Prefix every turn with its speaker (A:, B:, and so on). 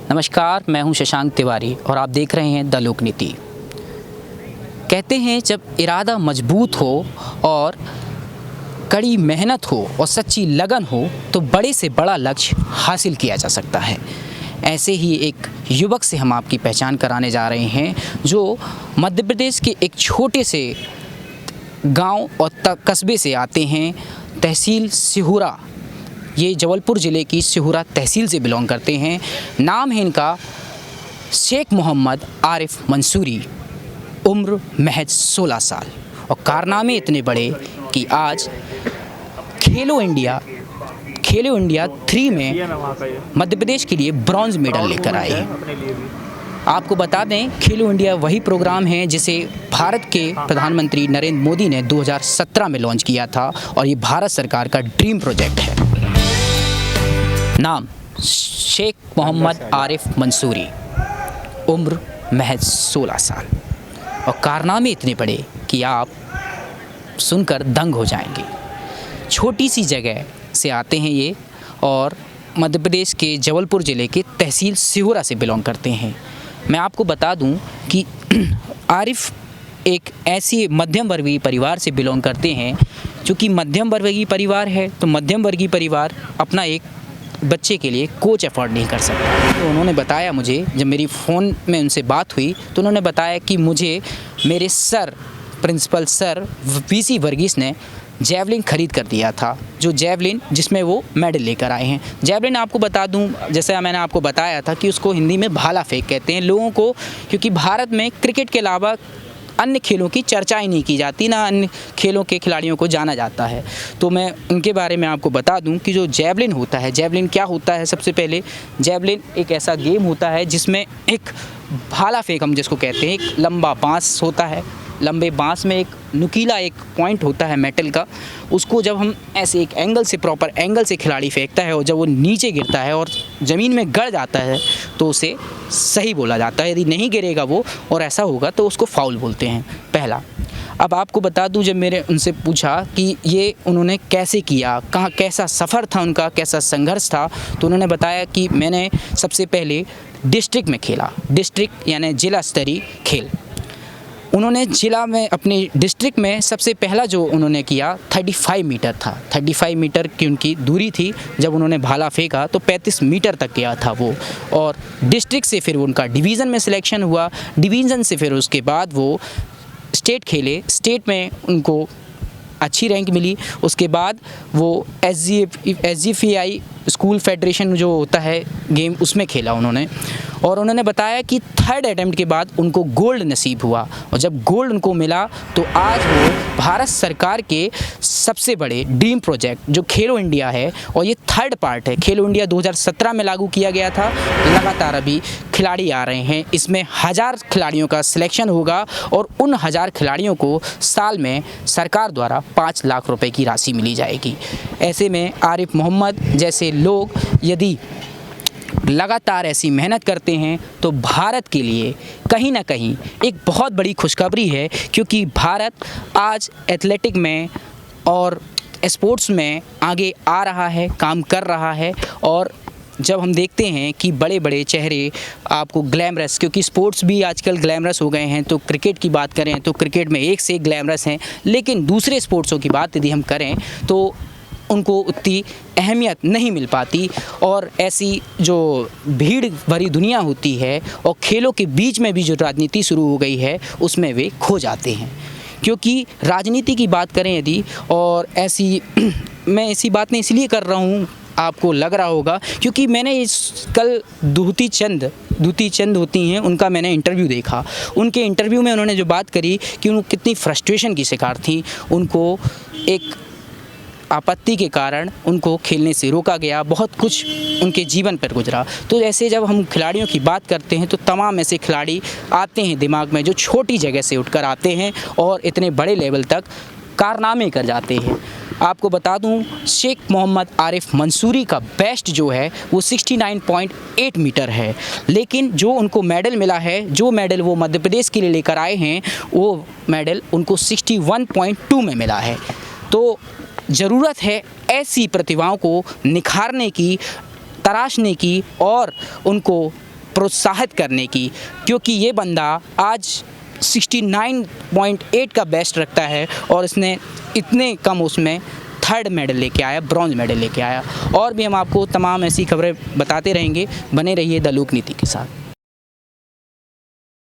A: नमस्कार, मैं हूं शशांक तिवारी और आप देख रहे हैं द लोकनीति। कहते हैं जब इरादा मजबूत हो और कड़ी मेहनत हो और सच्ची लगन हो तो बड़े से बड़ा लक्ष्य हासिल किया जा सकता है। ऐसे ही एक युवक से हम आपकी पहचान कराने जा रहे हैं जो मध्य प्रदेश के एक छोटे से गांव और कस्बे से आते हैं। तहसील सिहुरा, ये जबलपुर ज़िले की सिहुरा तहसील से बिलोंग करते हैं। नाम है इनका शेख मोहम्मद आरिफ मंसूरी। उम्र महज 16 साल और कारनामे इतने बड़े कि आज खेलो इंडिया 3 में मध्य प्रदेश के लिए ब्रॉन्ज मेडल लेकर आए हैं। आपको बता दें, खेलो इंडिया वही प्रोग्राम है जिसे भारत के प्रधानमंत्री नरेंद्र मोदी ने 2017 में लॉन्च किया था और ये भारत सरकार का ड्रीम प्रोजेक्ट है। नाम शेख मोहम्मद आरिफ मंसूरी, उम्र महज 16 साल और कारनामे इतने बड़े कि आप सुनकर दंग हो जाएंगे। छोटी सी जगह से आते हैं ये और मध्य प्रदेश के जबलपुर ज़िले के तहसील सिहुरा से बिलोंग करते हैं। मैं आपको बता दूं कि आरिफ एक ऐसी मध्यम वर्गीय परिवार से बिलोंग करते हैं। चूँकि मध्यम वर्गीय परिवार है तो मध्यम वर्गीय परिवार अपना एक बच्चे के लिए कोच अफोर्ड नहीं कर सकता। तो उन्होंने बताया मुझे, जब मेरी फ़ोन में उनसे बात हुई तो उन्होंने बताया कि मुझे मेरे प्रिंसिपल सर वीसी वर्गीस ने जैवलिन ख़रीद कर दिया था, जो जैवलिन जिसमें वो मेडल लेकर आए हैं। जैवलिन आपको बता दूं, जैसे मैंने आपको बताया था कि उसको हिंदी में भाला फेंक कहते हैं लोगों को, क्योंकि भारत में क्रिकेट के अलावा अन्य खेलों की चर्चा ही नहीं की जाती, ना अन्य खेलों के खिलाड़ियों को जाना जाता है। तो मैं उनके बारे में आपको बता दूं कि जो जैवलिन होता है, जैवलिन क्या होता है। सबसे पहले जैवलिन एक ऐसा गेम होता है जिसमें एक भाला फेंक हम जिसको कहते हैं, एक लंबा बाँस होता है, लंबे बाँस में एक नुकीला एक पॉइंट होता है मेटल का। उसको जब हम ऐसे एक एंगल से, प्रॉपर एंगल से खिलाड़ी फेंकता है और जब वो नीचे गिरता है और ज़मीन में गड़ जाता है तो उसे सही बोला जाता है। यदि नहीं गिरेगा वो और ऐसा होगा तो उसको फाउल बोलते हैं, पहला। अब आपको बता दूं, जब मैंने उनसे पूछा कि ये उन्होंने कैसे किया, कहाँ कैसा सफ़र था उनका, कैसा संघर्ष था, तो उन्होंने बताया कि मैंने सबसे पहले डिस्ट्रिक्ट में खेला। डिस्ट्रिक्ट यानी जिला स्तरीय खेल। उन्होंने जिला में, अपने डिस्ट्रिक्ट में सबसे पहला जो उन्होंने किया 35 मीटर था। 35 मीटर की उनकी दूरी थी। जब उन्होंने भाला फेंका तो 35 मीटर तक गया था वो। और डिस्ट्रिक्ट से फिर उनका डिवीज़न में सिलेक्शन हुआ। डिवीज़न से फिर उसके बाद वो स्टेट खेले। स्टेट में उनको अच्छी रैंक मिली। उसके बाद वो SGFI स्कूल फेडरेशन जो होता है गेम, उसमें खेला उन्होंने। और उन्होंने बताया कि 3rd अटेम्प्ट के बाद उनको गोल्ड नसीब हुआ और जब गोल्ड उनको मिला तो आज वो भारत सरकार के सबसे बड़े ड्रीम प्रोजेक्ट जो खेलो इंडिया है, और ये 3rd पार्ट है। खेलो इंडिया 2017 में लागू किया गया था। लगातार अभी खिलाड़ी आ रहे हैं। इसमें 1000 खिलाड़ियों का सिलेक्शन होगा और उन 1000 खिलाड़ियों को साल में सरकार द्वारा 5 लाख रुपए की राशि मिली जाएगी। ऐसे में आरिफ मोहम्मद जैसे लोग यदि लगातार ऐसी मेहनत करते हैं तो भारत के लिए कहीं ना कहीं एक बहुत बड़ी खुशखबरी है, क्योंकि भारत आज एथलेटिक में और स्पोर्ट्स में आगे आ रहा है, काम कर रहा है। और जब हम देखते हैं कि बड़े बड़े चेहरे आपको ग्लैमरस, क्योंकि स्पोर्ट्स भी आजकल ग्लैमरस हो गए हैं, तो क्रिकेट की बात करें तो क्रिकेट में एक से एक ग्लैमरस हैं, लेकिन दूसरे स्पोर्ट्सों की बात यदि हम करें तो उनको उतनी अहमियत नहीं मिल पाती। और ऐसी जो भीड़ भरी दुनिया होती है और खेलों के बीच में भी जो राजनीति शुरू हो गई है उसमें वे खो जाते हैं। क्योंकि राजनीति की बात करें यदि, और ऐसी मैं ऐसी बातें इसलिए कर रहा हूँ, आपको लग रहा होगा क्योंकि मैंने कल दूती चंद होती हैं, उनका मैंने इंटरव्यू देखा। उनके इंटरव्यू में उन्होंने जो बात करी कि उनको कितनी फ्रस्ट्रेशन की शिकार थी। उनको एक आपत्ति के कारण उनको खेलने से रोका गया, बहुत कुछ उनके जीवन पर गुजरा। तो ऐसे जब हम खिलाड़ियों की बात करते हैं तो तमाम ऐसे खिलाड़ी आते हैं दिमाग में जो छोटी जगह से उठकर आते हैं और इतने बड़े लेवल तक कारनामे कर जाते हैं। आपको बता दूं, शेख मोहम्मद आरिफ मंसूरी का बेस्ट जो है वो 69.8 मीटर है, लेकिन जो उनको मेडल मिला है, जो मेडल वो मध्य प्रदेश के लिए लेकर आए हैं, वो मेडल उनको 61.2 में मिला है। तो ज़रूरत है ऐसी प्रतिभाओं को निखारने की, तराशने की और उनको प्रोत्साहित करने की, क्योंकि ये बंदा आज 69.8 का बेस्ट रखता है और इसने इतने कम उसमें 3rd मेडल लेके आया, ब्रॉन्ज मेडल लेके आया। और भी हम आपको तमाम ऐसी खबरें बताते रहेंगे, बने रहिए द लोक नीति के साथ।